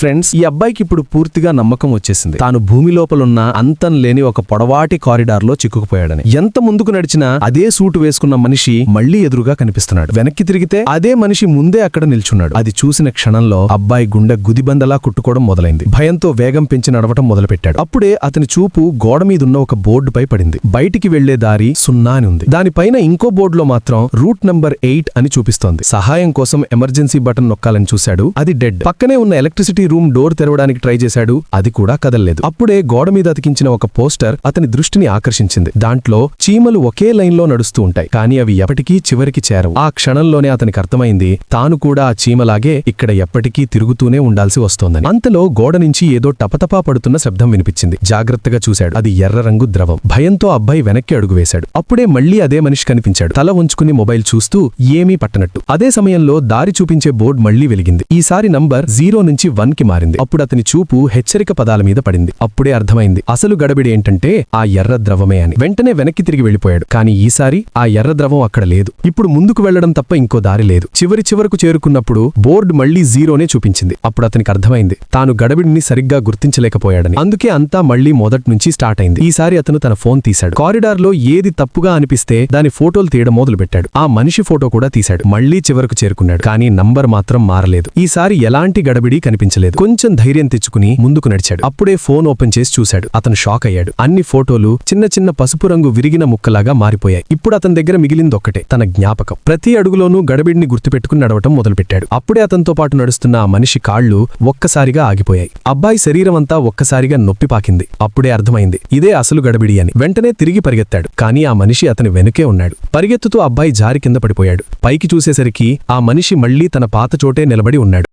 Friends, ఈ అబ్బాయికి ఇప్పుడు పూర్తిగా నమ్మకం వచ్చేసింది. తాను భూమి లోపలున్న అంతం లేని ఒక పొడవాటి కారిడార్లో చిక్కుకుపోయాడని. ఎంత ముందుకు నడిచినా అదే సూటు వేసుకున్న మనిషి మళ్లీ ఎదురుగా కనిపిస్తున్నాడు. వెనక్కి తిరిగితే అదే మనిషి ముందే అక్కడ నిల్చున్నాడు. అది చూసిన క్షణంలో అబ్బాయి గుండె గుదిబందలా కుట్టుకోవడం మొదలైంది. భయంతో వేగం పెంచి నడవటం మొదలుపెట్టాడు. అప్పుడే అతని చూపు గోడ మీదున్న ఒక బోర్డుపై పడింది. బయటికి వెళ్లే దారి 0 అని ఉంది. దానిపైన ఇంకో బోర్డులో మాత్రం రూట్ నంబర్ 8 అని చూపిస్తోంది. సహాయం కోసం ఎమర్జెన్సీ బటన్ నొక్కాలని చూశాడు. అది డెడ్. పక్కనే ఉన్న ఎలక్ట్రిసిటీ రూమ్ డోర్ తెరవడానికి ట్రై చేశాడు. అది కూడా కదల్లేదు. అప్పుడే గోడ మీద అతికించిన ఒక పోస్టర్ అతని దృష్టిని ఆకర్షించింది. దాంట్లో చీమలు ఒకే లైన్లో నడుస్తూ ఉంటాయి, కానీ అవి ఎప్పటికీ చివరికి చేరవు. ఆ క్షణంలోనే అతనికి అర్థమైంది, తాను కూడా ఆ చీమలాగే ఇక్కడ ఎప్పటికీ తిరుగుతూనే ఉండాల్సి వస్తోందని. అంతలో గోడ నుంచి ఏదో టపటపా పడుతున్న శబ్దం వినిపించింది. జాగ్రత్తగా చూశాడు. అది ఎర్ర రంగు ద్రవం. భయంతో అబ్బాయి వెనక్కి అడుగు వేశాడు. అప్పుడే మళ్లీ అదే మనిషి కనిపించాడు. తల ఉంచుకుని మొబైల్ చూస్తూ ఏమీ పట్టనట్టు. అదే సమయంలో దారి చూపించే బోర్డు మళ్లీ వెలిగింది. ఈసారి నంబర్ 0 నుంచి 1 కి మారింది. అప్పుడు అతని చూపు హెచ్చరిక పదాల మీద పడింది. అప్పుడే అర్థమైంది, అసలు గడబిడి ఏంటంటే ఆ ఎర్ర ద్రవమే అని. వెంటనే వెనక్కి తిరిగి వెళ్లిపోయాడు. కానీ ఈసారి ఆ ఎర్ర ద్రవం అక్కడ లేదు. ఇప్పుడు ముందుకు వెళ్లడం తప్ప ఇంకో దారి లేదు. చివరకు చేరుకున్నప్పుడు బోర్డు మళ్లీ 0నే చూపించింది. అప్పుడు అతనికి అర్థమైంది, తాను గడబిడిని సరిగ్గా గుర్తించలేకపోయాడని. అందుకే అంతా మళ్లీ మొదట్నుంచి స్టార్ట్ అయింది. ఈసారి అతను తన ఫోన్ తీశాడు. కారిడార్లో ఏది తప్పుగా అనిపిస్తే దాని ఫోటోలు తీయడం మొదలుపెట్టాడు. ఆ మనిషి ఫోటో కూడా తీశాడు. మళ్లీ చివరకు చేరుకున్నాడు. కానీ నంబర్ మాత్రం మారలేదు. ఈసారి ఎలాంటి గడబిడి కనిపించలేదు. కొంచెం ధైర్యం తెచ్చుకుని ముందుకు నడిచాడు. అప్పుడే ఫోన్ ఓపెన్ చేసి చూశాడు. అతను షాక్ అయ్యాడు. అన్ని ఫోటోలు చిన్న చిన్న పసుపు రంగు విరిగిన ముక్కలాగా మారిపోయాయి. ఇప్పుడు అతని దగ్గర మిగిలిందొక్కటే, తన జ్ఞాపకం. ప్రతి అడుగులోనూ గడబిడిని గుర్తుపెట్టుకుని నడవటం మొదలుపెట్టాడు. అప్పుడే అతనితో పాటు నడుస్తున్న ఆ మనిషి కాళ్లు ఒక్కసారిగా ఆగిపోయాయి. అబ్బాయి శరీరం అంతా ఒక్కసారిగా నొప్పి పాకింది. అప్పుడే అర్థమైంది, ఇదే అసలు గడబిడి అని. వెంటనే తిరిగి పరిగెత్తాడు. కానీ ఆ మనిషి అతని వెనుకే ఉన్నాడు. పరిగెత్తుతూ అబ్బాయి జారి కింద పడిపోయాడు. పైకి చూసేసరికి ఆ మనిషి మళ్లీ తన పాత చోటే నిలబడి ఉన్నాడు.